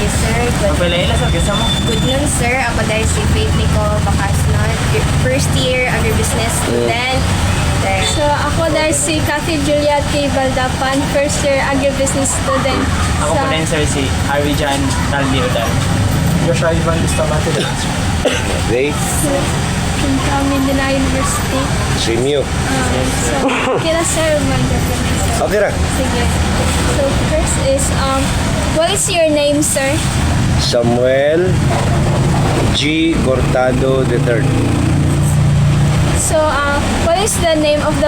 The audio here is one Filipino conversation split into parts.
you, sir. Pagpalaila sir, kesa mo? Good noon, sir. Ako dahil si Faith Nicole Bacasnon, first year agribusiness student. Then, So, ako dahil si Cathy Juliet K. Baldapan, first year agribusiness student. Ako po din sir, si Arijan Talbiodan. Joshua Ivan Bustamante. Okay? From Mindanao University. Same you. So, kila sir, mag-recognize. Okay ra. Sige. So, first is, what is your name, sir? Samuel G. Cortado III. So, what is the name of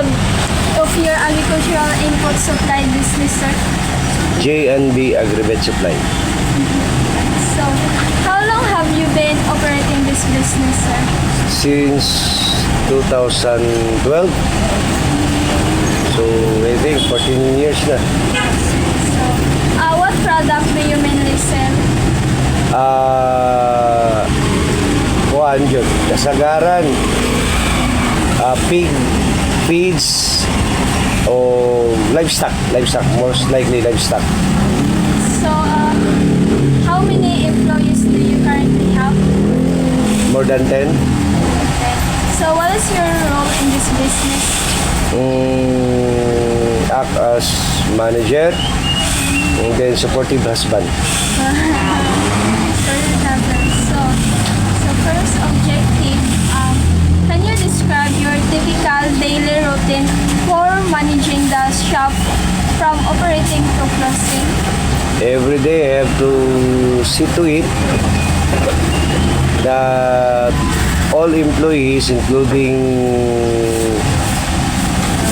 your agricultural input supply business, sir? J&B Agrivet Supply. So, how long have you been operating this business, sir? Since 2012. So, I think 14 years na. So, what product do you mainly sell? Kuhaan yun. Kasagaran. Pig feeds o livestock. Most likely livestock. So, how many employees do you currently have? More than 10. Okay. So, what is your role in this business? Act as manager and then supportive husband. So first objective, can you describe your typical daily routine for managing the shop from operating to closing? Every day I have to see to it that all employees, including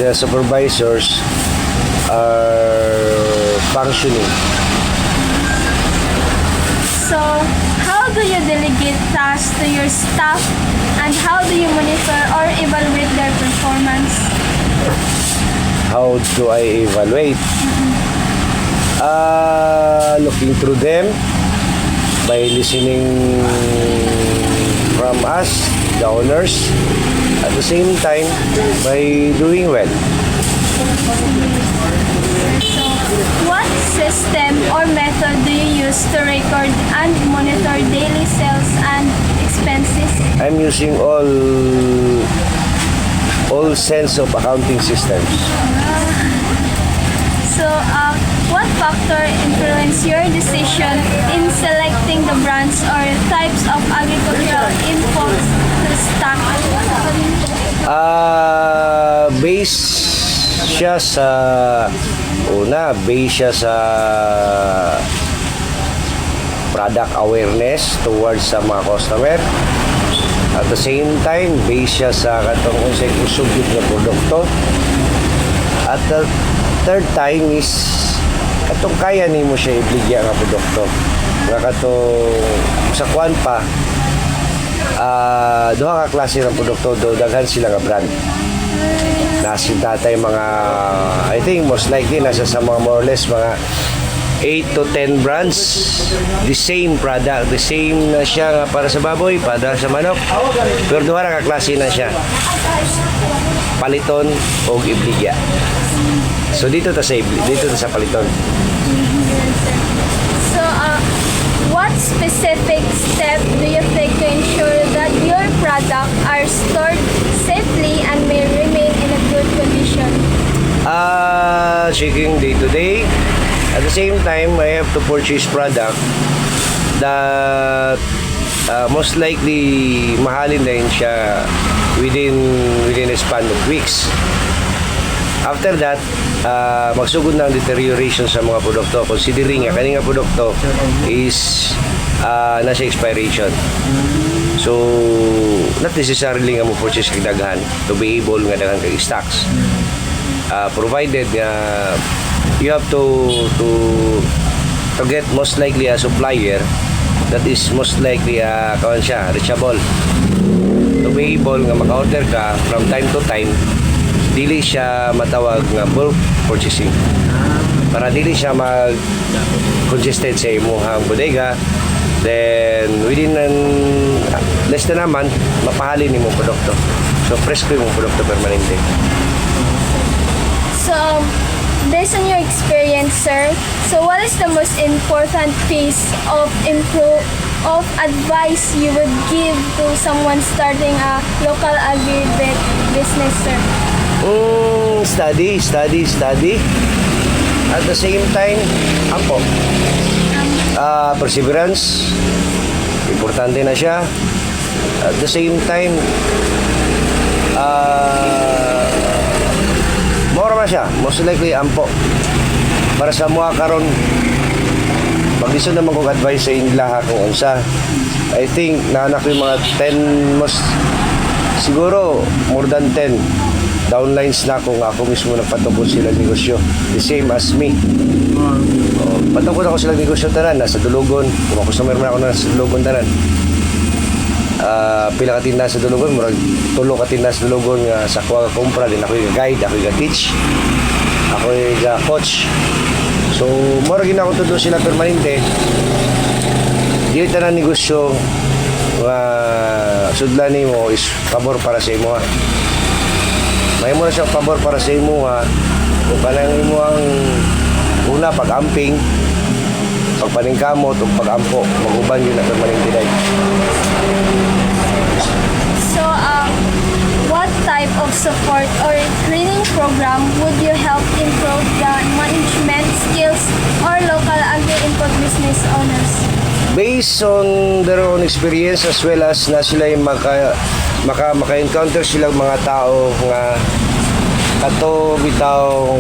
the supervisors, are functioning. So, how do you delegate tasks to your staff and how do you monitor or evaluate their performance? How do I evaluate? Looking through them by listening from us, the owners, at the same time by doing well. So, what system or method do you use to record and monitor daily sales and expenses? I'm using all sense of accounting systems. So, what factor influence your decision in selecting the brands or types of agricultural inputs to stock? Base siya sa product awareness towards sa mga customer. At the same time, base siya sa katong unsay kusog na produkto. At the third time is katong kaya nimo siya ibigya nga produkto. Nga katong sa kwan pa duha ka klase ng produkto do daghan sila nga brand. Nasinta tayo mga, I think most likely nasa sa mga more or less mga 8 to 10 brands, the same product, the same na siya nga para sa baboy, para sa manok, pero duha ka klase na siya, paliton o ibligya. So dito ta sa paliton. So, what specific step do you take to ensure that your product are stored safely and may remain in a good condition? Checking day to day. At the same time, I have to purchase product that most likely mahalin din siya within a span of weeks. After that, magsugod na ang deterioration sa mga produkto considering nga kaning nga produkto is nasa expiration. So, not necessarily nga mo purchase kag daghan to be able nga daghan kag stocks. Provided nga you have to get most likely a supplier that is most likely kawan siya, reachable. To be able nga maka-order ka from time to time, dili siya matawag nga bulk purchasing. Para dili siya mag-congested sa imuhang bodega, then within less than a month, mapahalin ni mong produkto. So, fresh ko yung produkto permanente. So, based on your experience, sir, so what is the most important piece of advice you would give to someone starting a local business, sir? Study. At the same time, ampo. Perseverance. Importante na siya. At the same time, mora na siya. Most likely, ampo. Para sa mga karon, pag-iso naman kong advice sa inyo kung unsa. I think, naanak ko yung mga 10, siguro, more than 10 downlines na ako nga ako mismo nagpatukod sila negosyo. The same as me. Patukod ako sila negosyo tanan, nasa Dulugon. Kung ako customer man ako nasa Dulugon tanan. Pila ka tindahan sa Dulugon, murag tulo ka tindahan sa Dulugon nga sa kuha ka kumpra, din ako yung guide, ako yung teach, ako yung coach. So, murag yun ako tudo sila permanente. Dili tanan negosyo nga sudlan nimo is pabor para sa imo. May mo na siyang pabor para sa imo ha. Kung kanang imo ang una pag-amping, pagpaningkamot o pag-ampo, mag-uban yun na permanente dahil. So, what type of support or training program would you help improve the management skills or local agri-input business owners? Based on their own experience as well as na sila yung maka-encounter silang mga tao nga kato bitaw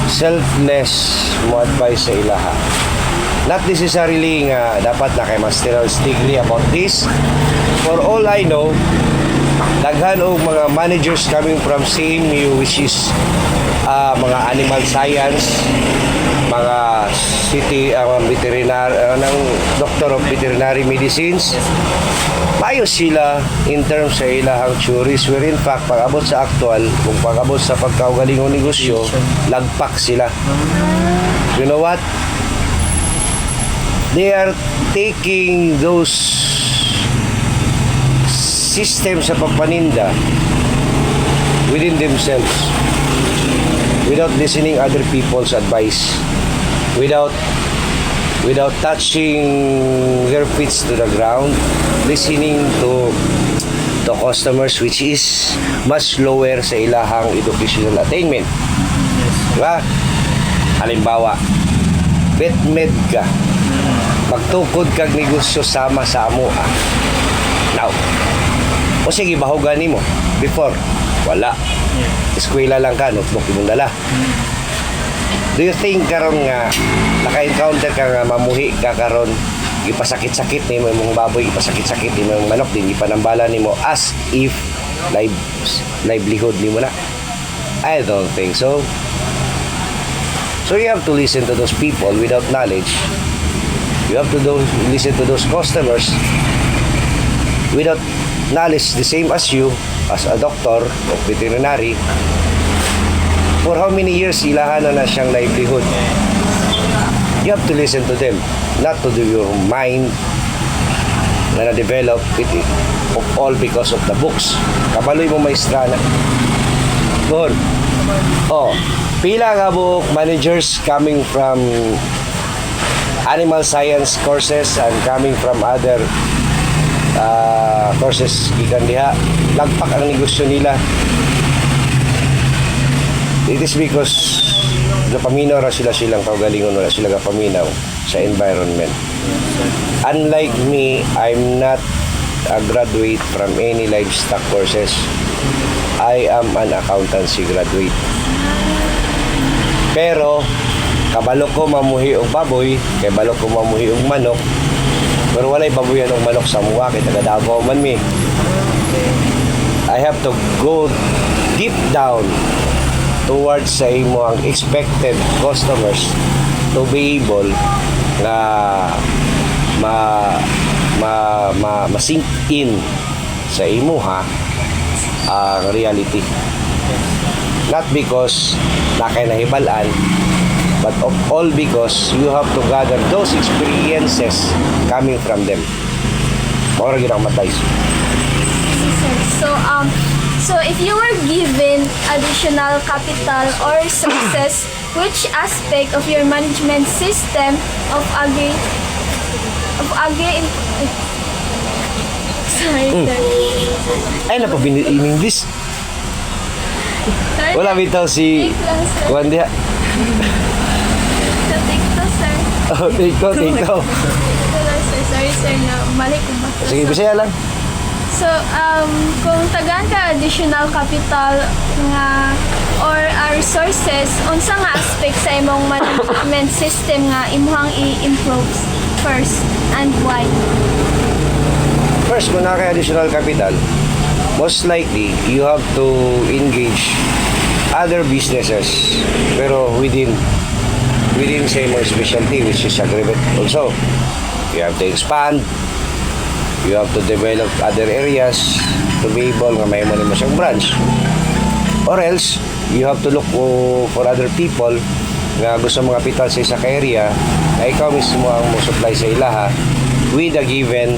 selfless mo advice sa ilaha. Not necessarily nga dapat na kay master's degree about this. For all I know, daghan og mga managers coming from CMU which is mga animal science, mga city ng doctor of veterinary medicines. Ayos sila in terms sa ilahang theories where in fact pag-abot sa actual, kung pag-abot sa pagkaugalingong negosyo, lagpak sila. You know what? They are taking those systems sa pagpaninda within themselves without listening other people's advice, without touching their feet to the ground, listening to customers which is much lower sa ilahang educational attainment. Diba? Halimbawa, betmed ka, magtukod kag negosyo sama sa amo. Now, o sige, bahugan mo. Before, wala. Eskwela lang ka, notebook yung dala. Do you think karon nga naka-encounter ka nga mamuhi ka karon ipasakit-sakit ni mo imong baboy, ipasakit-sakit ni mo imong manok, din ipanambala nimo as if livelihood nimo na? I don't think so. So you have to listen to those people without knowledge. You have to listen to those customers without knowledge, the same as you as a doctor of veterinary. For how many years ilahan na siyang livelihood? You have to listen to them, not to do your mind na na-develop it of all because of the books. Kabaloy mo maestra na. Good. Oh, pila nga book managers coming from animal science courses and coming from other courses gikan diha, lagpak ang negosyo nila. It is because napaminaw ra silang kaugalingon, wala sila kapaminaw sa environment. Unlike me, I'm not a graduate from any livestock courses. I am an accountancy graduate. Pero kabalo ko mamuhi og baboy, kay balo ko mamuhi og manok. Pero walay baboyan og manok sa muwa kay taga-Davao man mi. I have to go deep down towards sa imo ang expected customers to be able na ma-sink in sa imo ha ang reality. Not because nakinahibalan, but of all because you have to gather those experiences coming from them. Maura ginang matay. So, So if you were given additional capital or success, which aspect of your management system of agri sorry, sir. Ay, in English. Sorry, Wala bitaw si... Take lang, sir. Kuwan diha. So, take to, sir. Oh, take to. Ito lang, sir. Sorry, sir, na mali ko ba? Sige, bisaya lang. So, kung tagaan ka additional capital nga or resources, unsa nga aspect sa imong management system nga imuhang i-improve first and why? First, kung naka additional capital, most likely, you have to engage other businesses pero within same or specialty, which is agreement also. You have to expand, you have to develop other areas to be able nga may mo siyang branch. Or else, you have to look for other people nga gusto mga kapital sa isa ka area na ikaw mismo ang mo supply sa ilaha with a given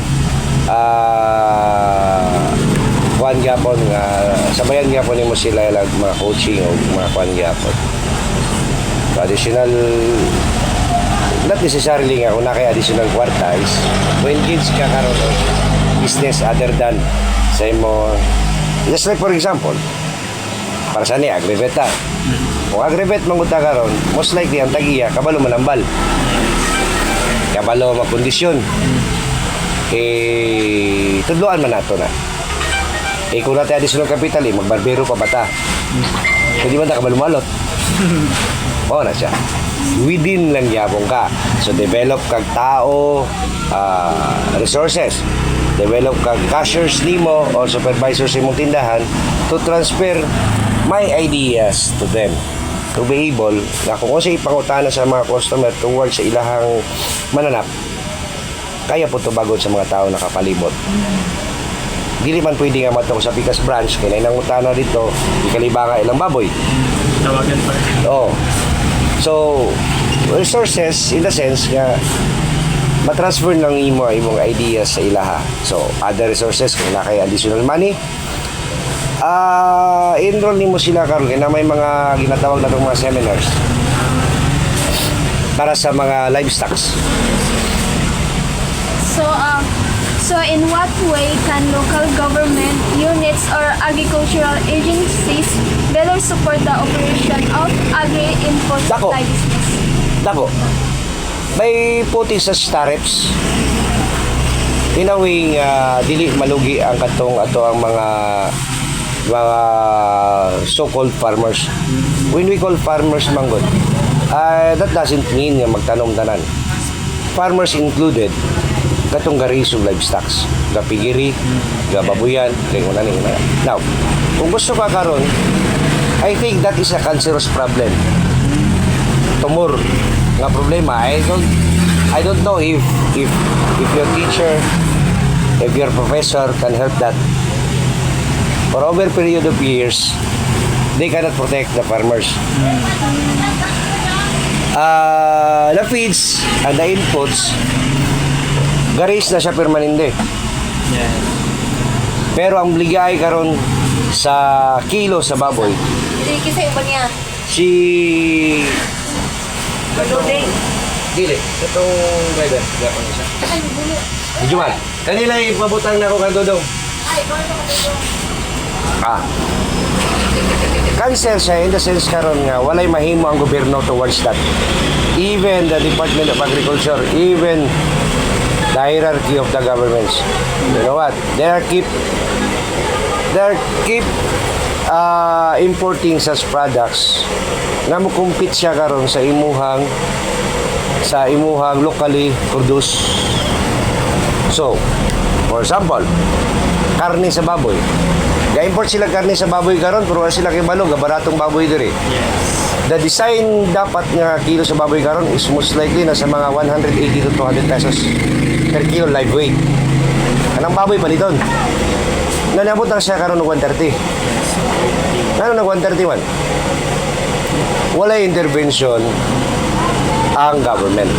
kuan gyapon nga sabayan gyapon nimo sila lag mga coaching o mga kuan gyapon. Additional, not necessarily nga kung na kay additional kwarta is when kids ka karon og business other than sa imo, just like for example para sa ni agribet ta. Kung agribet manguta karon, most likely ang tagiya kabalo manambal, kabalo makondisyon, tudloan man nato na. Kung natin additional capital, magbarbero pa bata. Hindi ba na kabalumalot? Oo na siya. Within lang yabong ka. So, develop kag tao, resources. Develop kag cashiers nimo or supervisors imong tindahan to transfer my ideas to them. To be able, na kung sa ipangutana sa mga customer towards sa ilahang mananap, kaya po ito bagod sa mga tao nakapalibot. Dili man pwede nga matong sa Picas branch kaya nangutana dito ikalibanga ilang baboy. Tawagan pa. Oh. So resources in the sense nga matransfer ng imong ideas sa ilaha. So other resources kung na kay additional money, enroll nimo sila karon kay na may mga ginatawag na mga seminars para sa mga livestocks. So in what way can local government units or agricultural agencies better support the operation of agri-import Dako. supply business? Dako. May puti sa tariffs. In a way, dili malugi ang katong ato ang mga so-called farmers. When we call farmers manggod, that doesn't mean nga magtanom tanan. Farmers included katong garis ug livestocks, gapigiri, gababuyan, lingunan. Now, kung gusto ka karon, I think that is a cancerous problem. Tumor nga problema. I don't know if your teacher, if your professor can help that. For over a period of years, they cannot protect the farmers. The feeds and the inputs, garis na siya permanente. Yes. Pero ang bligay karon sa kilo sa baboy, Hindi kasi iba niya. si Duding. dili itong driver gapon siya. Jumal, kanila ipabutang na ko kang dodong. Cancel siya in the sense karon nga walay mahimo ang gobyerno towards that. Even the Department of Agriculture, even the hierarchy of the governments. You know what? They keep importing such products nga mo compete siya karon sa imuhang locally produced. So, for example, karne sa baboy. Ga-import sila karne sa baboy karon pero wala sila kay balog, baratong baboy diri. Yes. The design dapat nga kilo sa baboy karon is most likely nasa mga 180 to 200 pesos per kilo live weight. Kanang baboy paliton. Nanabot na siya karon ng 130. Ano na 131? Wala intervention ang government.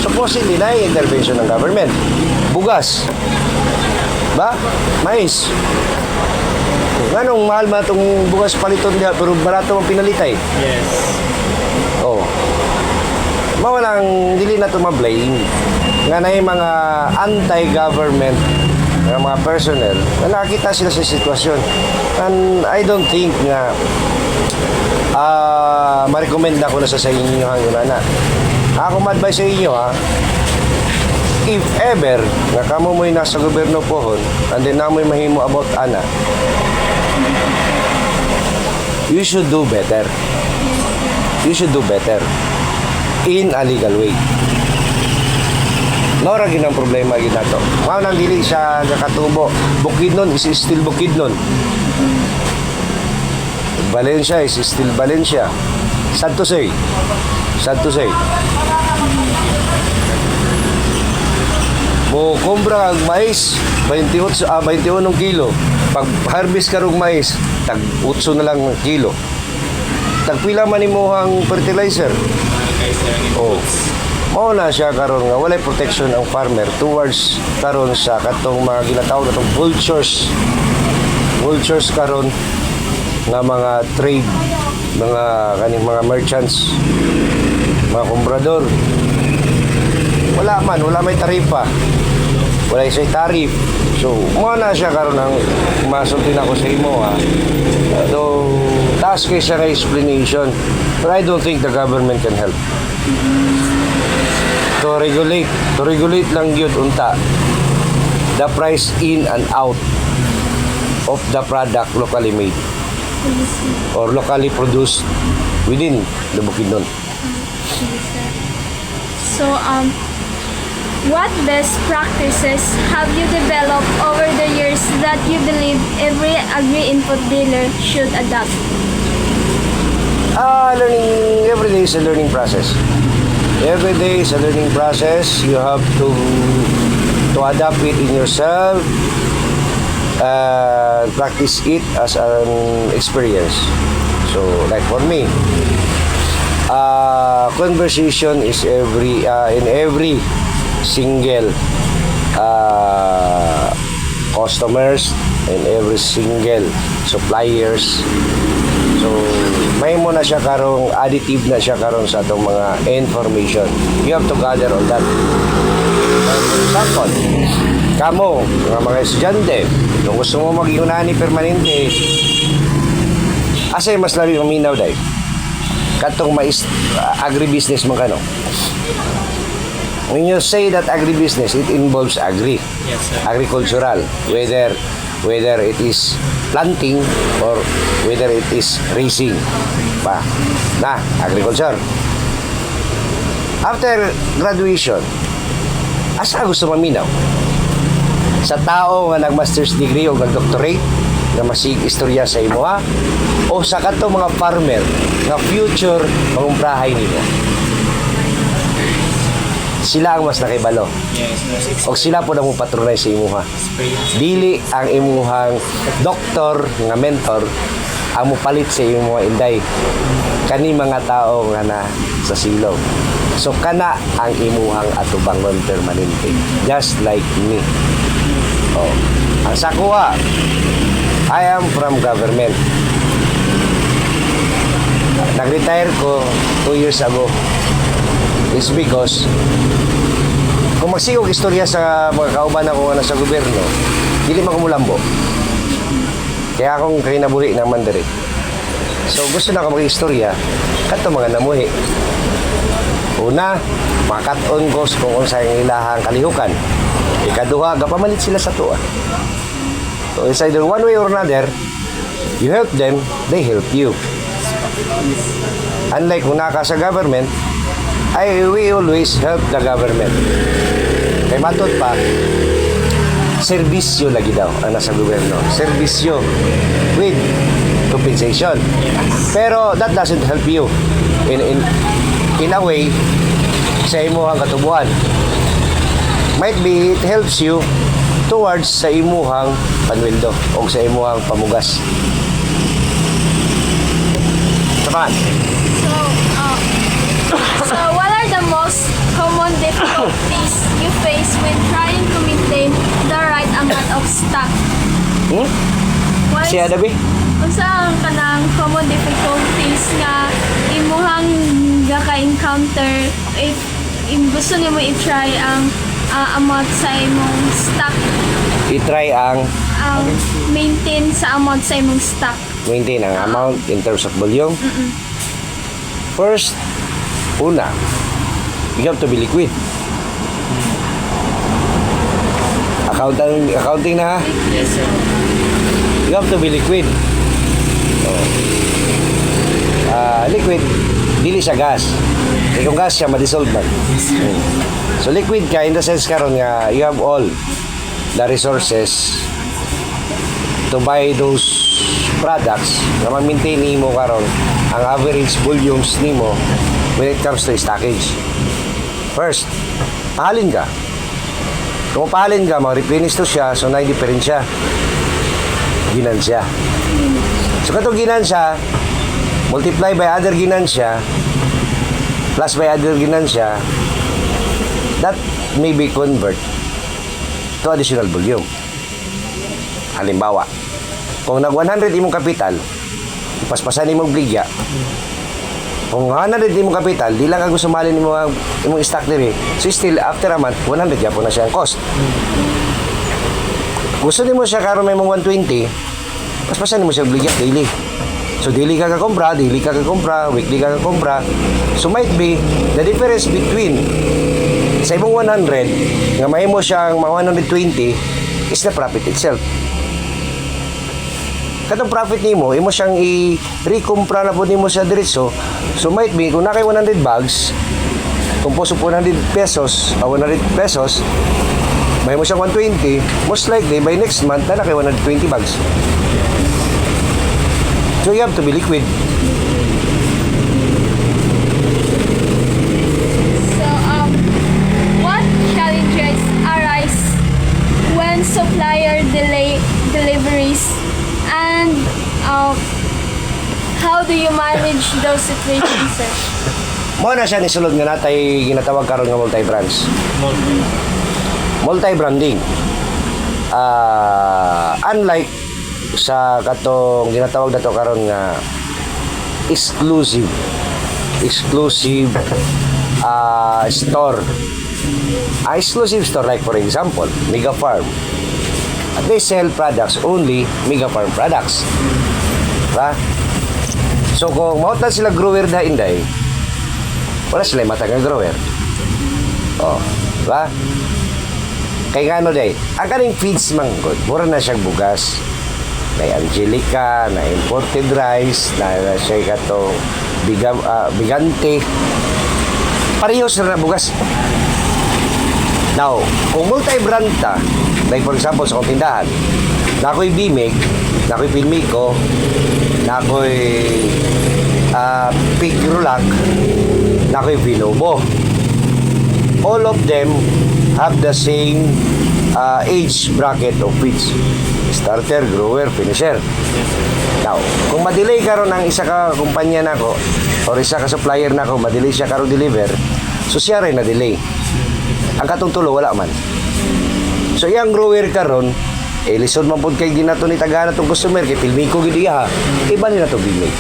Supposedly na intervention ng government. Bugas. Ba? Mais. Nganong mahal man itong bugas paliton diha pero barato ang pinalitay. Yes. Oh. Mawalang dili na ito ma-blame nga na yung mga anti-government nga mga personnel na nakakita sila sa sitwasyon. And I don't think nga ma-recommend na ko na sa inyo hanggang na. Ako ma-advise sa inyo ha, if ever nga kamo mo'y nasa gobyerno pohon and then namoy mahimo about ana, you should do better. You should do better in a legal way. Nora gid ang problema gid nato. Mao nang dili siya nakatubo. Bukidnon is still Bukidnon. Valencia is still Valencia. Sad to say. Sad to say. Mo kumpra ang mais 21 kilo. Pag harvest ka rog mais, tag 8 na lang ang kilo. Tagpila man imong fertilizer. Oh. Mao na siya karon nga walay protection ang farmer towards karon sa katong mga ginatawag natong vultures. Vultures karon nga mga trade, mga kaning mga merchants, mga komprador. Wala may taripa. Wala siya tarif. So, mao na siya karon ang masulti na ko sa imo ha. So, task kay siya nga explanation. But I don't think the government can help. To regulate lang yun unta the price in and out of the product locally made or locally produced within the Bukidnon. So, what best practices have you developed over the years that you believe every agri-input dealer should adopt? Learning every day is a learning process. Every day is a learning process. You have to adapt it in yourself, practice it as an experience. So, like for me, conversation is in every single customers and every single suppliers. So, may mo na siya karong additive na siya karon sa atong mga information. You have to gather all that. For example, kamo, mga estudyante, kung gusto mo mag-iunahan ni permanente, asay mas lalo yung minaw dahil. Katong agribusiness mo kano. When you say that agribusiness, it involves agri. Yes, sir. Agricultural. Whether it is planting or whether it is raising. Agriculture. After graduation, asa gusto maminaw? Sa tao nga nag-master's degree o nag-doctorate na masig istorya sa imo ha? O sa kanto mga farmer nga future mangumprahay nimo? Sila ang mas nakibalo. Yes. O sila po na mong patronize sa imuha. Dili ang imuhang doktor nga mentor ang mupalit sa imuha inday. Kani mga tao nga na sa silong. So kana ang imuhang atubangon permanente. Just like me. Oh. Ang sakuha, I am from government. Nag-retire ko 2 years ago. It's because kung magsigog istorya sa mga kauban ako nga nasa gobyerno, dili makumulambo. Kaya akong kinabuhi ng Mandarin. So gusto na ako mag-istorya, kato mga namuhi. Una, makaton ko kung unsa yung ilahang kalihukan. Ikaduha, gapamalit sila sa tuwa. So it's either one way or another, you help them, they help you. Unlike kung naka sa government, we always help the government. Kay matot pa, serbisyo lagi daw ang nasa gobyerno. Serbisyo with compensation. Pero that doesn't help you in a way sa imuhang katubuan. Might be it helps you towards sa imuhang panwildo o sa imuhang pamugas. Saban. So, what are the most common difficulties you face when trying to maintain the right amount of stock? Si Adabi? Unsa ang kanang common difficulties nga imuhang gaka-encounter if gusto nimo i-try ang amount sa imong stock, I-try ang maintain sa amount sa imong stock. maintain ang amount in terms of volume. First, una, you have to be liquid. Accounting na ha? Yes, sir. You have to be liquid. Liquid, dili siya gas. Kung gas siya, madissolve man. So liquid ka in the sense karon nga you have all the resources to buy those products na ma-maintain nimo karon ang average volumes nimo when it comes to stockage. First, pahalin ka. Kung pahalin ka, ma-replenish to siya, so na-diferensya. Ginansya. So katong ginansya, multiply by other ginansya, plus by other ginansya, that may be convert to additional volume. Halimbawa, kung nag 100 imong kapital, paspasan imong bligya. Kung 100 imong kapital, di lang ang gusto mahalin imong stock diri. So still, after a month, 100 yapon na siya ang cost. Gusto nimo siya karon may mong 120, paspasan nimo siya bligya daily. So daily ka kakompra, weekly ka kakompra. So might be the difference between sa imong 100 nga mahimo siyang mga 120 is the profit itself. Katong profit nimo, imo siyang i-recompra na po nimo sa diretso. So might be kung nakay 100 bags, kung po 100 pesos, 100 pesos, may mo siyang 120, most likely by next month na nakay 120 bags. So you have to be liquid. So, what challenges arise when supplier delay deliveries, and how do you manage those situations, sir? Mao na siya ni sulod nga natay ginatawag karon nga multi-brands. Multi-branding. Unlike sa katong ginatawag nato karon nga exclusive store. Exclusive store like for example, Mega Farm. They sell products only Mega Farm products. Diba? So kung mautan sila grower na inday, wala sila matang grower. Oh, diba? Kay ngano day, ang kaning feeds man good, mura na siyang bugas. May Angelica, na imported rice, na siya katong bigante. Parehas na bugas. Now, kung multi-brand ta, like for example sa kong tindahan, na ako'y Bimig, na ako'y Pilmico, na ako'y Pig Rulac, na ako'y Vinobo. All of them have the same age bracket of feeds. Starter, grower, finisher. Now, kung ma-delay karon ang isa ka kumpanya nako or isa ka supplier nako, ma-delay siya karon deliver, so siya rin na-delay. Ang katong tulo wala man. So iyang grower karon, lisod man pud kay ginato ni tagana tong customer kay Pilmico gid iya. Iba ni na to Bimig.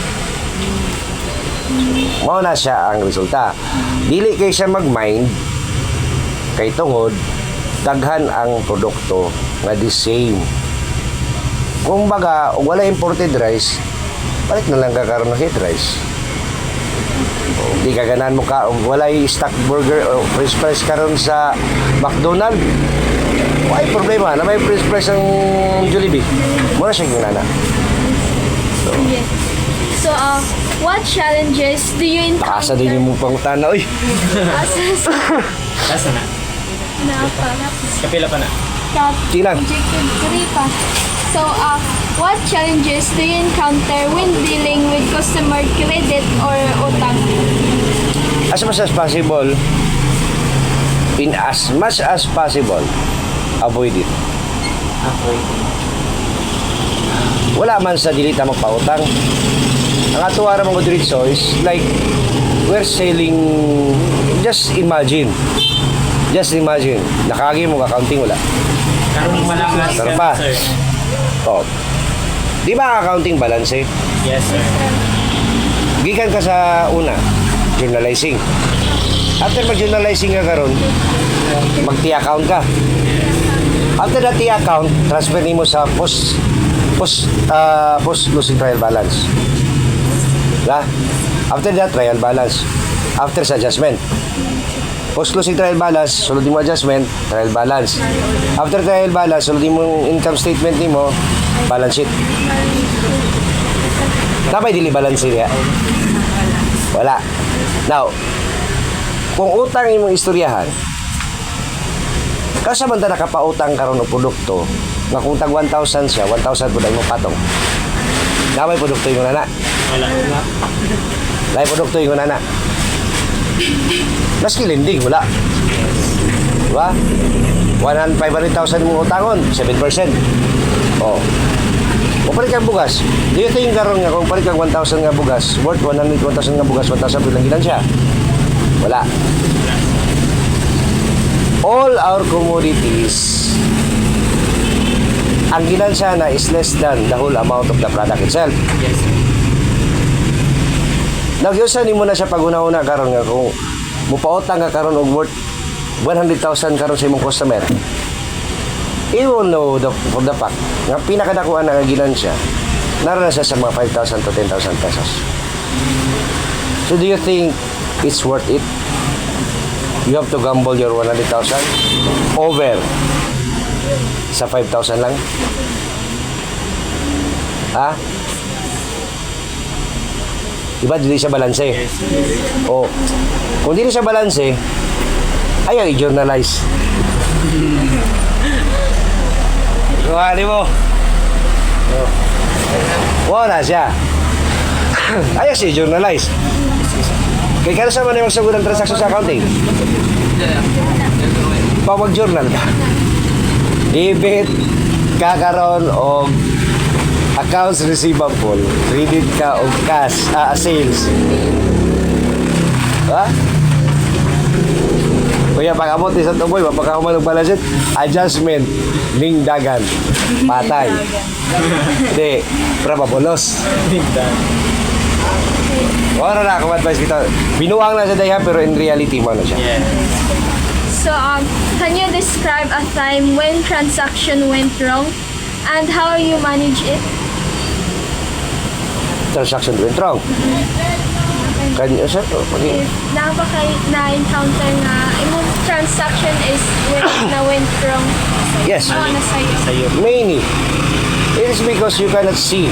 Mao na siya ang resulta. Dili kay siya mag-mind kay tungod daghan ang produkto nga the same. Kung baga, wala imported rice, balik na lang ka karon ng head rice. Di ka ganan mo ka, wala stock burger o fresh fries karon sa McDonald's. Why problema? Na may fresh fries ang Jollibee. Mura siya ginana. Yes. So, what challenges do you encounter? Asa din yung pangutana, oy. Asa na? Kapila pa na. Silang. Objective 3 pa. So, what challenges do you encounter when dealing with customer credit or utang? As much as possible, in as much as possible, avoid it. Wala man sa dilita magpautang. Ang atuwa naman ko diretso is like we're selling, just imagine, nakagi mo accounting wala. Karong malangas Karon ka, pa. sir. Oh. Di ba accounting balance eh? Yes, sir. Gikan ka sa una, journalizing. After mag-journalizing ka karon, mag-T-account ka. After that T-account, transfer nimo sa post closing trial balance. Diba? After that, trial balance. After sa adjustment. Post closing trial balance, sulod mo adjustment, trial balance. After trial balance, sulod mo income statement nimo, balance sheet. Tapay dili balance niya. Wala. Now, kung utang imong istoryahan, kasa man ta nakapautang karon og produkto, nga kung tag 1,000 siya, 1,000 pud ang imong patong. Naway produkto yung nana. Wala. Lay produkto yung nana. Maski lending, wala. Diba? 500,000 mong utangon, 7%. Oh. Kung palit kang bugas, do you think karon nga kung palit kang 1,000 nga bugas, worth 100,000 nga bugas, 1,000 lang ginan siya? Wala. All our commodities, ang ginansya na is less than the whole amount of the product itself. Yes, sir. Nagyusan mo na siya pag-una-una karon nga kung mupautang ka karon og worth 100,000 karon sa imong customer. You will know for the fact nga pinakadakuan nga ginansya naroon na siya sa mga 5,000 to 10,000 pesos. So do you think it's worth it? You have to gamble your 100,000 over sa 5,000 lang? Ha? Diba, dili siya balanse? O, kung dili siya balanse, ayaw i-journalize. Kuhali mo. Wala siya. Ayaw siya i-journalize. Kaya kaya sa man yung magsagod ng transaction sa accounting? Pag mag-journal ka, debit kakaroon o accounts receivable, credit ka o cash, sales. Ha? Kuya, pag-abot ni sa tuboy, mapakakuman ng balance sheet, adjustment, lingdagan, patay. Hindi, prababolos. Wala na akong advice dito. Binuang na siya dahil pero in reality mo na siya. Yeah. So, can you describe a time when transaction went wrong and how you manage it? Transaction went wrong. Kanya, sir, If na-encounter nga, imong transaction is went wrong. yes, Ano na sa'yo? Sa'yo. mainly, it is because you cannot see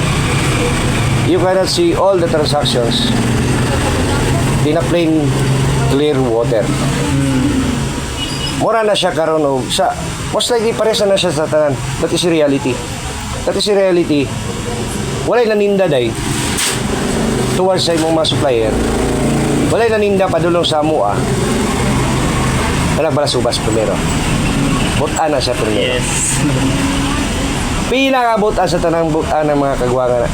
all the transactions in a plain, clear water. Mura na siya karon og sa most likely pares na siya sa tanan. That is reality. That is reality. Walay naninda day towards sa imong mga supplier. Walay naninda padulong sa mua. Wala bala subas primero. Butan na siya primero. Yes. Pila ka butan sa tanang butan ng mga kagwangan na.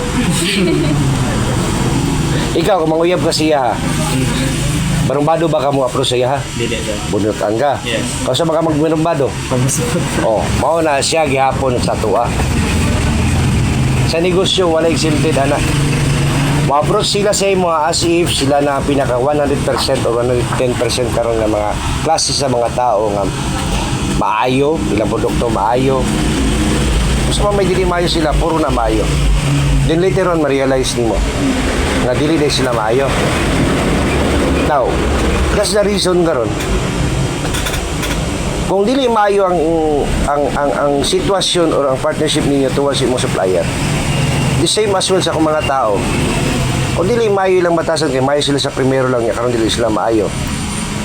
Ikaw, kung manguyab ka siya, barumbado ba ka mo approach sa iya ha? Dili, sir. Bunutan ka. Yes. Kasi baka magbarumbado. Oh, mao na siya gihapon sa tuwa. Sa negosyo walay excited ana. Ma-approach sila sa imo as if sila na pinaka 100% o 110% karon nga mga klase sa mga tao nga maayo, ilang produkto maayo. Gusto mo may dili maayo sila, puro na maayo. Then later on ma-realize nimo nga dili na sila maayo. Now, that's the reason karon. Kung dili maayo ang sitwasyon or ang partnership ninyo towards imong supplier, the same as well sa akong mga tao. Kung dili maayo lang batasan kay maayo sila sa primero lang niya, karon dili sila maayo.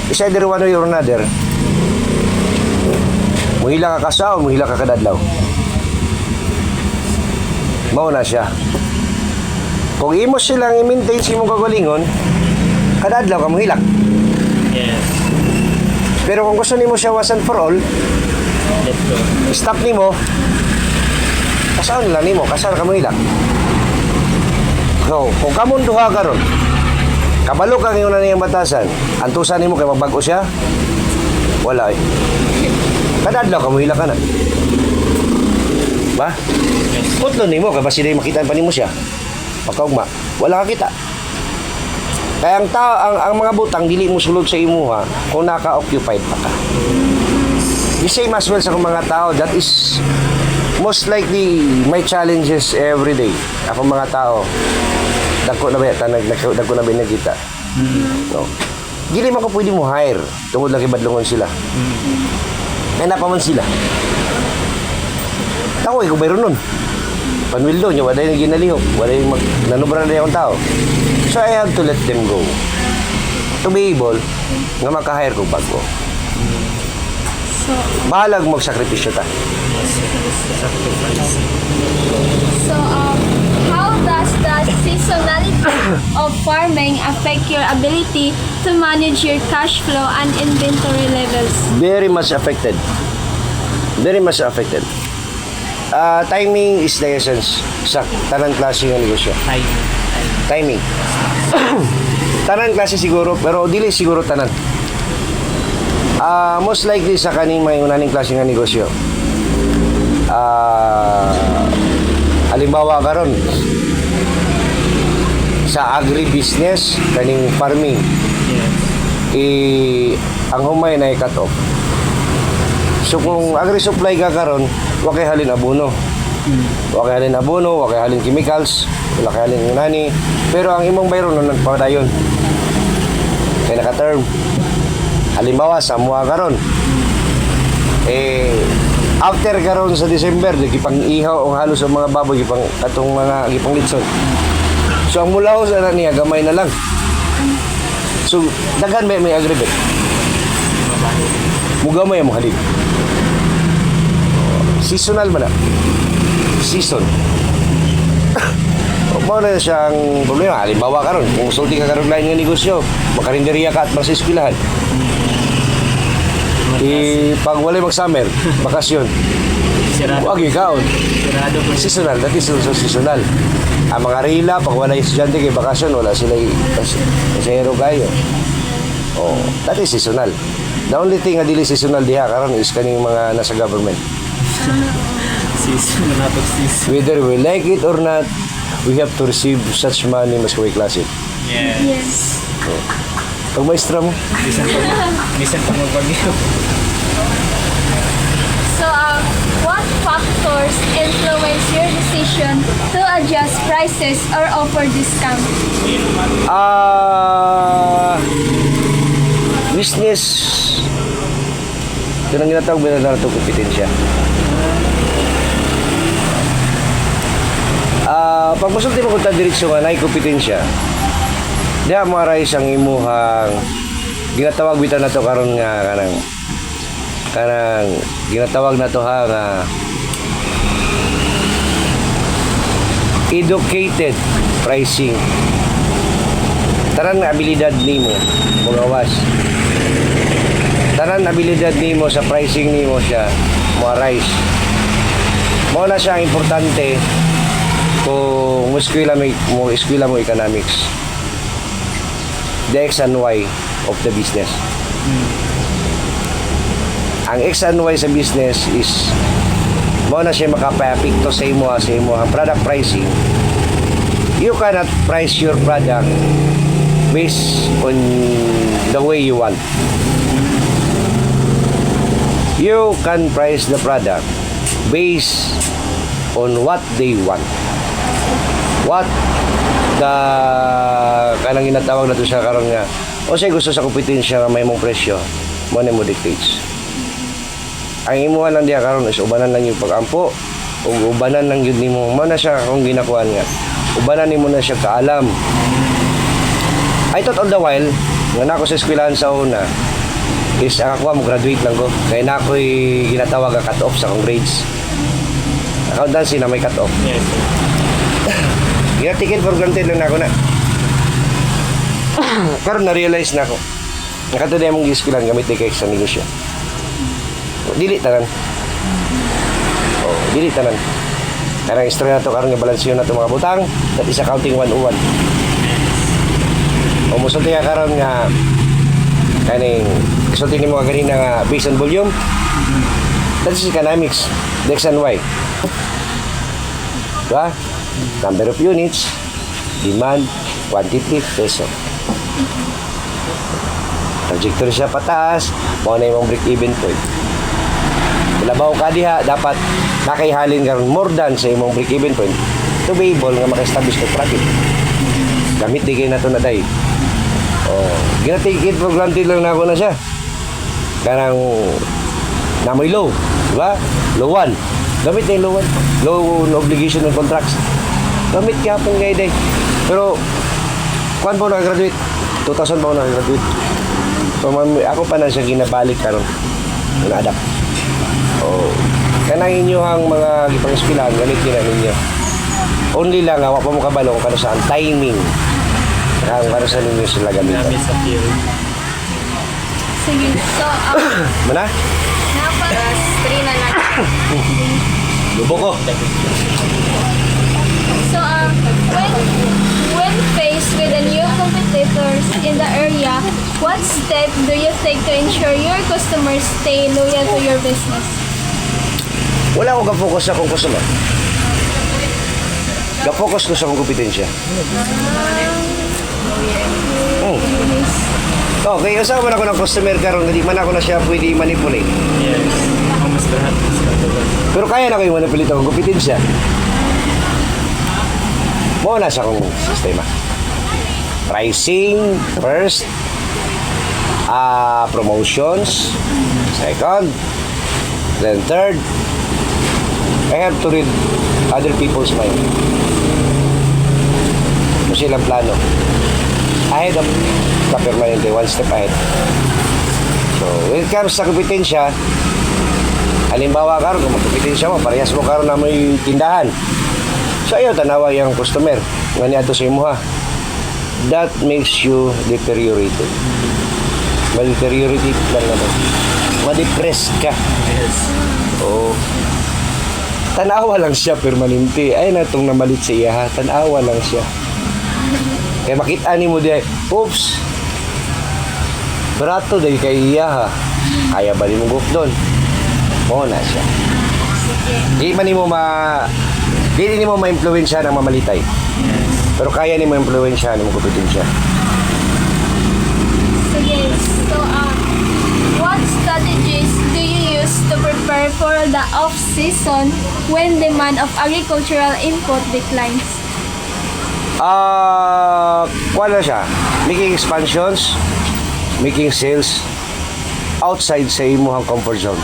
It's either one way or another. Muhila ka kasaw, muhila ka kadadlaw. Mao na siya. Kung imo silang i-maintain si imong kagalingon, kadadlaw ka muhilak. Yes. Pero kung gusto nimo siya once and for all, Let's go. stop nimo, kasaon lang nimo, kasal ka muhilak. So, kung kamon duha karon, kabalo ka ngayon na niyang batasan, antusan nimo kay magbago siya, wala eh. Kadadlaw ka muhilak ka na. Ba? ba? Yes. Putlon nimo kay basi day makita pa nimo siya. Pagkaugma, wala ka kita. Kaya ang tao, ang mga butang dili mo sulod sa imuha kung naka-occupied pa ka. The same as well sa akong mga tao, that is most likely my challenges every day. Ako mga tao, dako na ba dako na ba nagkita. No. Dili man ko pwede mo hire tungod lang kay badlongon sila. Kaya napaman sila. Tao ko bayron nun. Panwildo nyo, wala yung ginalihok, wala yung nanubra na yung tao. So I have to let them go. To be able, nga makahire ko bago. So, Bahalag magsakripisyo ta. how does the seasonality of farming affect your ability to manage your cash flow and inventory levels? Very much affected. Very much affected. Timing is the essence sa tanang klase ng negosyo. Timing. Tanan klase siguro, pero dili siguro tanan. Most likely sa kaning may unaning klase ng negosyo. Halimbawa karon sa agribusiness, kaning farming, ang humay na i-cut off. So kung agri-supply ka karon, wa kay halin abono. Wa kay halin abono, wa kay halin chemicals, wala kay halin yunani. Pero ang imong bayron nun nagpadayon. Kaya naka-term. Halimbawa, sa mua karon. After karon sa December, gipang ihaw ang halos sa mga baboy, gipang atong mga gipang litson. So ang mulaw sa niya gamay na lang. So daghan may agribet. Mugamay ang halin. Seasonal man na. Season. Mao na siyang problema. Halimbawa karon, kung sulti ka karon lain nga negosyo, makarinderya ka at mag-eskwelahan. Pag walay mag-summer, bakasyon. Wag ikaw. Seasonal, that is also seasonal. Ang mga rila, pag walay estudyante kay bakasyon, wala sila pasahero kayo. Oh, that is seasonal. The only thing na dili seasonal diha karon is kaning mga nasa government. Season na season. Whether we like it or not, we have to receive such money mas kaway klase. Yes. Pag maestra mo, Bisan pa magbagyo. So, what factors influence your decision to adjust prices or offer discount? business, ito nang ginatawag ba na ito kompetensya. Pag masulti mo kung diretso nga na kompetensya, diha marais ang imuhang ginatawag bitaw na to karon nga kanang ginatawag na to ha nga educated pricing. Tanan nga abilidad nimo magawas. Tanan abilidad nimo sa pricing nimo siya marais. Mao na siya ang importante kung mo eskwela mo economics. The X and Y of the business. Ang X and Y sa business is mo na siya makapapikto sa imo ang product pricing. You cannot price your product based on the way you want. You can price the product based on what they want. What the kanang ginatawag na to siya karon nga o say gusto sa kompetensya nga may mong presyo mo na mo dictates. Ang imuha lang diya karon is ubanan lang yung pagampo o ubanan lang yun nimo mo na siya kung ginakuan nga ubanan nimo na siya kaalam. I thought all the while nga nako sa eskwelahan sa una is ako mo graduate lang ko kaya na ako'y ginatawag nga cut off sa akong grades. Accountancy na may cut off. Yes. Ticket for granted lang na ako na. Karon na-realize na ako. Nakatuloy mong giskilan gamit ni sa negosyo. Dili tanan. Dili tanan. Karang istorya na to karon nga balansyo na to mga butang, that is accounting 101. Musulti nga karon nga kaning isulti nimo ganina nga based on volume. That is economics, the X and Y. Diba? Number of units, demand, quantity, peso. Trajectory siya pataas, mao na imong break-even point. Labaw ka diha, dapat nakaihalin ka ron more than sa imong break-even point to be able nga maka-establish ng profit. Gamit di kayo na ito na day. Oh, gina-take it for granted lang na ako na siya. Karang namoy low, di ba? Low 1. Gamit na yung low 1. Low obligation ng contracts. Gamit kaya pong gaya day. Pero, kuan po nakagraduate? 2,000 pa ako nakagraduate. So, ako pa na siya ginabalik karon na-adapt. Oh, kanang inyong mga gipang-espilahan, ganit yun ninyo. Only lang, awa pa mo kabalong kano saan timing. Ang para sa ninyo sila gamitin. Namin sa field. Sige. So, Mana? Tapos, 3 na lang. Lubo ko. so when faced with a new competitors in the area, what step do you take to ensure your customers stay loyal to your business? Wala akong ka-focus sa akong customer. Ka-focus ko sa akong kompetensya. Okay, usawa man ako ng customer karon, hindi man ako na siya pwede manipulate. Yes. Ako mas lahat. Pero kaya na kayo manipulate akong kompetensya. Mo na sa akong sistema. Pricing first, promotions second, then third, I have to read other people's mind. Kung silang plano. Ahead of the permanente, one step ahead. So, when it comes sa kompetensya, halimbawa karon kung magkompetensya mo, parehas mo karon na may tindahan. So, ayaw tanawa yung customer. Nga niya ito sa imuha. That makes you deteriorated. Ma-deteriorate lang naman. Ma-depress ka. Yes. Oo. Tanawa lang siya permanente. Ay na itong namalit sa iya ha. Tanawa lang siya. Kaya makita ni mo di, oops, barato dahil kay iya ha. Kaya ba ni mo guf doon? Oo na siya. Di man ni mo di mo ma-influensya ng mamalitay. Pero kaya ni mo influensya ni mo kupitin siya. Sige. So, what strategies do you use to prepare for the off-season when demand of agricultural input declines? Kuha na siya. Making expansions, making sales outside sa imuhang comfort zone.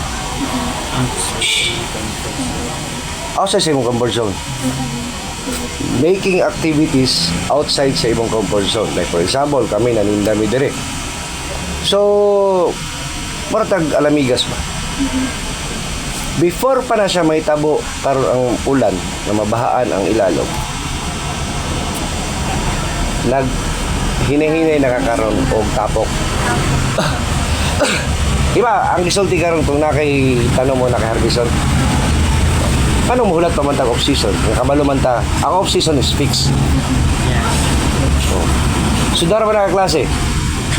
Outside sa imong comfort zone. Making activities outside sa imong comfort zone. Like for example, kami naninda mi dire. So, maratag alamigas ba? Before pa na siya may tabo karon ang ulan na mabahaan ang ilalog. Hinahinay nakakaroon o tapok. Iba, ang gisulti karon kung nakay tanong mo naka-harveston. Paano mo hulat pa man tag off-season? Ang kabalo man ta, ang off-season is fixed. So, dara ba nakaklase?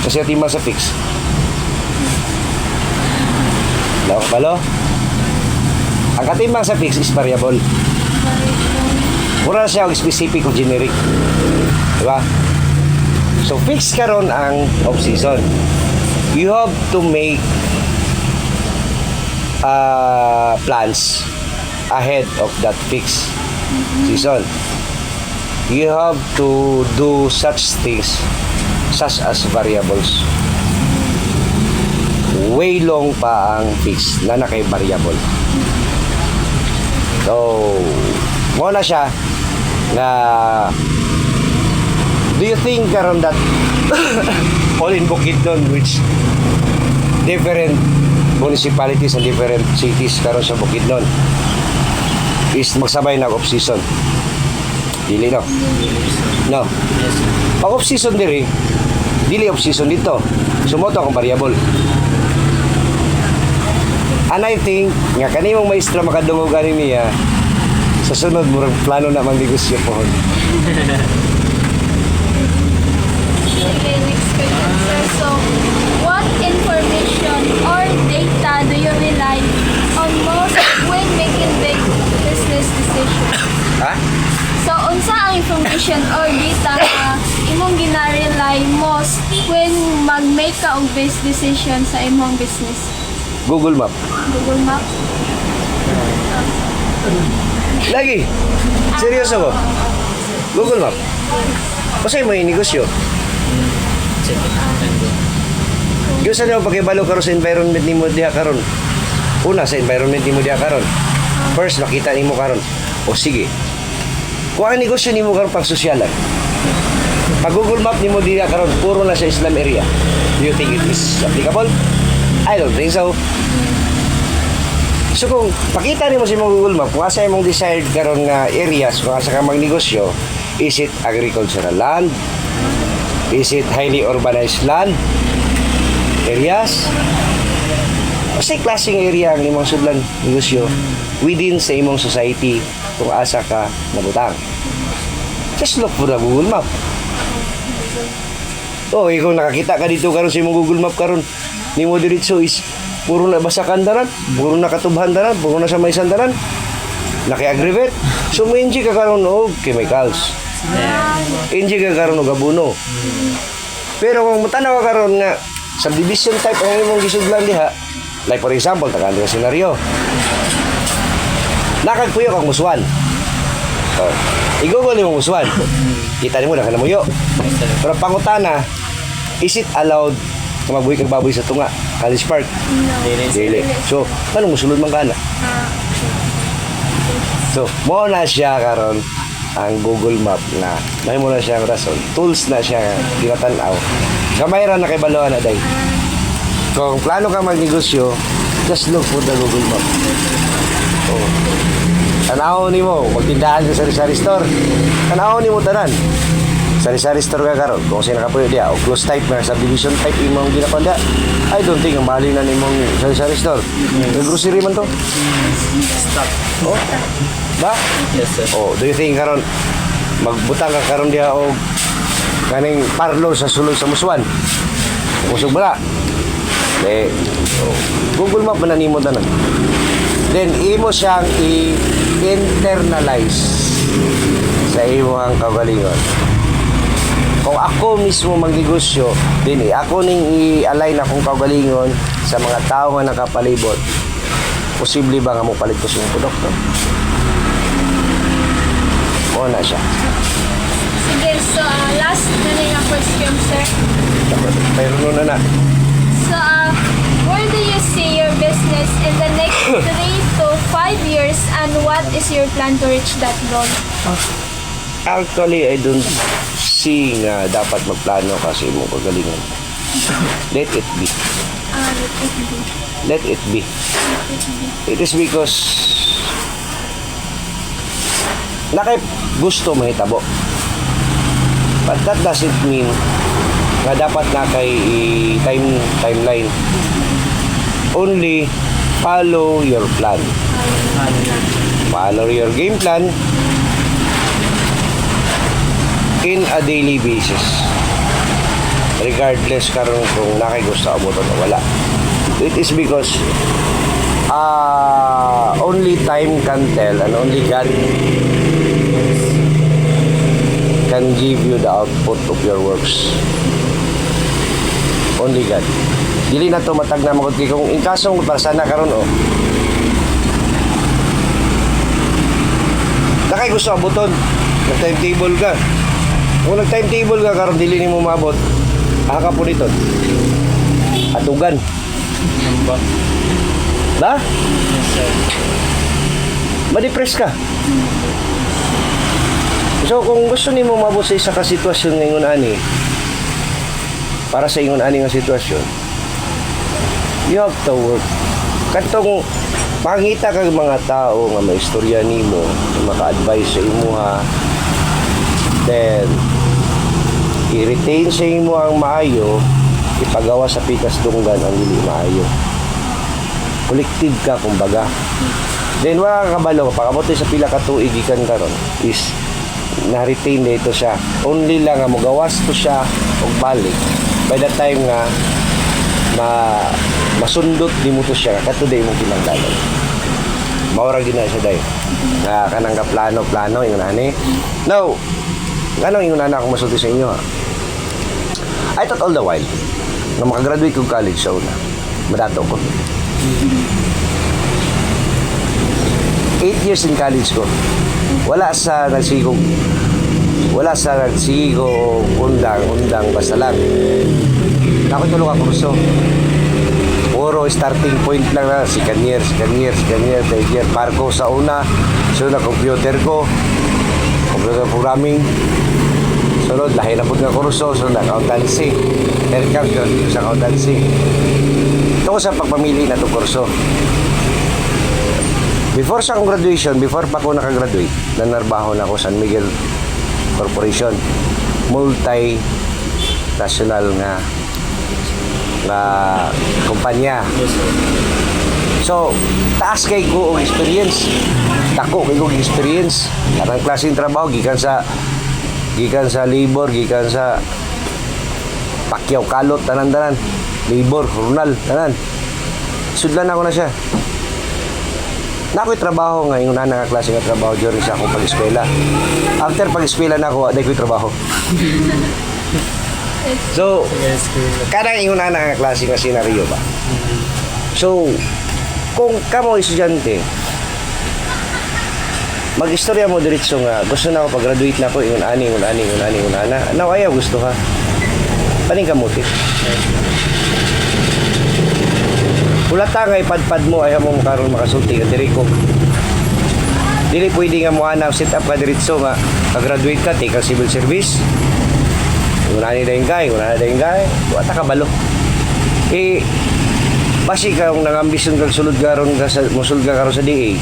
Kasi atima sa fix. Lawa kabalo? Ang katimbang sa fix is variable. Mura siya og specific o generic. Diba? So, fix karon ang off-season. You have to make plans ahead of that fixed season. You have to do such things such as variables. Way long pa ang fix na nakay variable. So, muna siya na do you think karon that all in Bukidnon, which different municipalities and different cities karon sa Bukidnon is magsabay na off-season? Dili no? No. Pag off-season diri, dili off-season dito. Sumoto akong variable. And I think, nga kanimong maestra makadungog ani niya, sa sunod, murag plano na mag-negosyo po. Okay, next question, sir. So, what information or data do you rely on most when making big business decisions? Ha? ka og best decision sa imong business? Google Map. Google Map? Lagi. Seryoso ko. Google Map. Kasi mo yung negosyo. Check it out and go. Yung sa nyo, pagkibalo karon sa environment ni mo diha karon. Una, sa environment ni mo diha karon. First, makita ni mo karon. O sige. Kung ang negosyo ni mo karon pang sosyalan, pag Google Map ni mo diha karon, puro na sa Islam area. Do you think it is applicable? I don't think so. So kung pakita ni mo sa imong Google Map, kung asa imong desired karon nga areas, kung asa ka magnegosyo, is it agricultural land? Is it highly urbanized land? Areas? Kasi klaseng area ang imong sudlan negosyo within sa imong society kung asa ka nabutang. Just look for the Google Map. Oh, ikaw nakakita ka dito karon sa imong Google Map karon, nimo diretso is puro na basakan daran, puro na katubhan daran, puro na sa may sandaran. Naki-aggravate. So mo enjoy ka karon og chemicals. Enjoy ka karon og abono. Pero kung matanaw ka karon nga subdivision type ang imong gisudlan diha, like for example, tagaan nga senaryo. Nakagpuyo kang muswan. Oh, i-google mo muswan. Kita nimo na ka namuyo. Pero pangutana, is it allowed na magbuhi kang baboy sa tunga? College Park? Dili. So, anong musulod man ka na? So, mo na siya karon ang Google Map na may mo na siya ang rason. Tools na siya ginatanaw. Gamay ra na kay balohan na day. Kung plano ka magnegosyo, just look for the Google Map. Oh. Tanaw ni mo, magtindahan sa sari-sari store. Tanaw ni mo tanan. Sari-sari store ka karon. Kung sino ka po diya, o close type na subdivision type imong ginapanda, I don't think ang mahalin na nimong sari-sari store. May grocery man to. Stop. Oh. Ba? Yes, sir. Oh, do you think karon magbutang ka karon diha og kaning parlor sa sulod sa Muswan? Usog bala. Google Map man nimo tanan. Then imo siyang i-internalize sa imong kagalingon. Kung ako mismo magnegosyo, din ako ning i-align akong kagalingon sa mga tao nga nakapalibot. Posible ba nga mo palit ko sa imong produkto? O na siya. Sige, so last na rin ang question, sir. Mayroon na na. So, where do you see your business in the next 3 to 5 years and what is your plan to reach that goal? Actually, I don't see nga dapat magplano kasi mo kagalingan. Let it be. Let it be. It is because nakay gusto mahitabo. But that doesn't mean nga dapat na kay timeline. Only follow your plan. Follow your game plan in a daily basis. Regardless karon kung nakay gusto mo to wala. It is because only time can tell and only God can give you the output of your works. Only God. Dili na to matag na magod kung in kasong para sana karon oh. Nakay gusto abuton. Nag-timetable ka. Kung nag-timetable ka karon dili nimo maabot. Aka po nito. Atugan. Namba. Ba? Yes, sir. Ma-depress ka. So kung gusto nimo maabot sa isa ka sitwasyon ngayon ani, para sa ingon ani nga sitwasyon, you have to work. Katong makita kag mga tao nga may istorya nimo, maka-advise sa imo ha, then i-retain sa imo ang maayo, ipagawa sa pikas tunggan ang dili maayo. Collective ka kumbaga. Then wala ka kabalo, pagabot sa pila ka tuig gikan karon is na-retain dito siya. Only lang nga mo gawas to siya og balik. By the time nga masundot di mo to siya katuday mo kinangdalan. Maura gina siya day. Nga kanang ka plano ingon ani. Now, ganong ingon ana ako masulti sa inyo ha. I thought all the while na makagraduate ko college sa una. Madato ko. 8 years in college ko. Wala sa nagsigong undang basta lang. Ako tulong ako kurso. Puro starting point lang na second year, third year. Parko sa una, sunod na computer ko, computer programming. Sunod, lahi na po nga kurso, sunod na accountancy. Tercam sa accountancy. Ito ko sa pagpamili na itong kurso. Before sa akong graduation, before pa ako nakagraduate, nanarbaho na ako sa San Miguel Corporation. Multi-national nga kumpanya. So, taas kay ko ang experience. Dako kay ko ang experience. Karang klaseng trabaho, gikan sa labor, gikan sa pakyaw, kalot, tanan-tanan. Labor, journal, tanan. Sudlan ako na siya. Na ako'y trabaho nga, yung una klase nga trabaho during sa akong pag-eskwela. After pag-eskwela na ako, aday ko'y trabaho. So, kadang yung una klase nga senaryo ba? So, kung kamo estudyante, mag-istorya mo diretso nga, gusto na ako pag-graduate na ako, ingon ani. Now, ayaw gusto ha. Paning kamuti. Kulata nga ipadpad mo, ayaw mo makaroon makasulti ka diriko. Dili pwede nga mo hanap, set up ka diretso nga, pag-graduate ka, take ang civil service. Una ni dahing kay, wata ka balo. Basi ka kung nangambisyon kang sulod karon ka sa musul ka karon sa DA.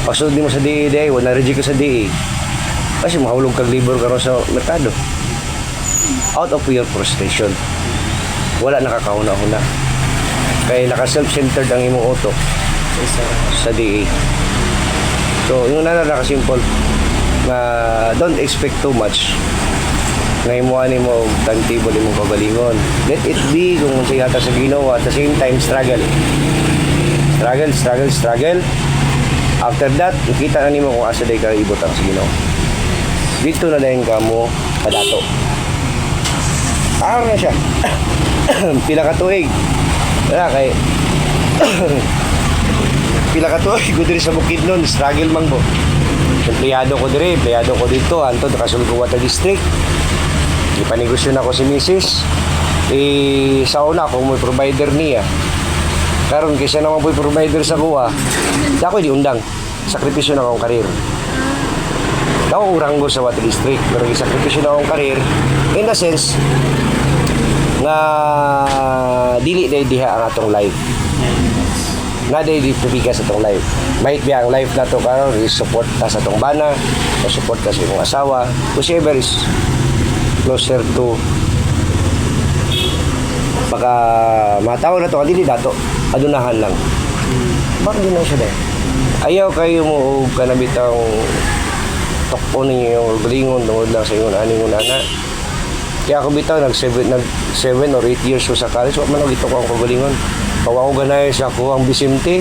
Pasulod mo sa DA, wala reject ka sa DA. Basi mahulog kag libor karon sa merkado. Out of your frustration. Wala nakakauna-una. Kaya naka-self-centered ang imong utok sa DA. So, yung simple na don't expect too much. Ngayon mo mo timetable imong kagalingon. Let it be kung sa yata sa Ginoo, at the same time struggle. Struggle. After that, nakita na nimo kung asa day ka ibot ang sa Ginoo. Dito na dayon ka mo padato. Araw na siya. Pila ka tuig. Wala kay pila ka tuig ko diri sa Bukidnon, struggle man ko. Empleyado ko dito, anto nakasulod ko Wata District. Ipanegosyo na ko si Mrs. Sa una ako may provider niya. Karon kaysa naman po'y provider sa kuha, ako di undang. Sakripisyo na akong karir. Ako uranggo sa Wata District, pero isakripisyo na akong karir. In a sense, nga dili day diha ang atong life. Nga day di tubigas sa atong life. Might be ang life na to karon is support ta sa atong bana, o support ta sa imong asawa, whichever is closer to baka matawag na to dili dato adunahan lang. Bakit din siya dahil? Ayaw kayo mo kanabitang tokpo ninyo yung galingon tungod lang sa inyo aning unana. Kaya ako bitaw nag 7 or 8 years ko sa college, wala man ito ko ang kagalingon. Kawa ko ganay sa ako ang Bisimte,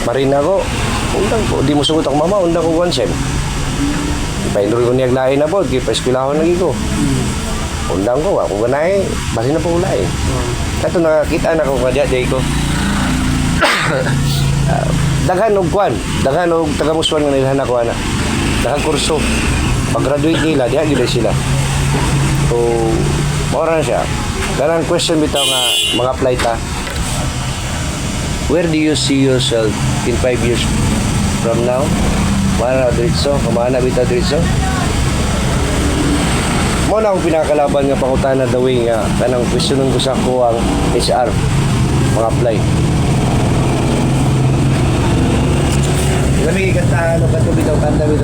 marina ko, undang ko, di mo sugot ako mama, undang ko 1 sem. Ipainuri ko niyag lain na po, kaya pa-eskwilahon lagi ko. Undang ko, ako ganay, basi na po ulay. Kato nakakita na ko kadya, day ko. Daghan og taga-muswan nga nilhan ako, daghan kurso. Pag-graduate nila, diha gila sila. So, maura na siya. Ganang question bitaw nga mga apply ta. Where do you see yourself in 5 years from now? Mana diretso? Kumana bitaw diretso? Mo na akong pinakalaban nga pangutana the way nga kanang questionon ko sa ako ang HR mga apply. Lamig kanta ano kato bitaw kanta bitaw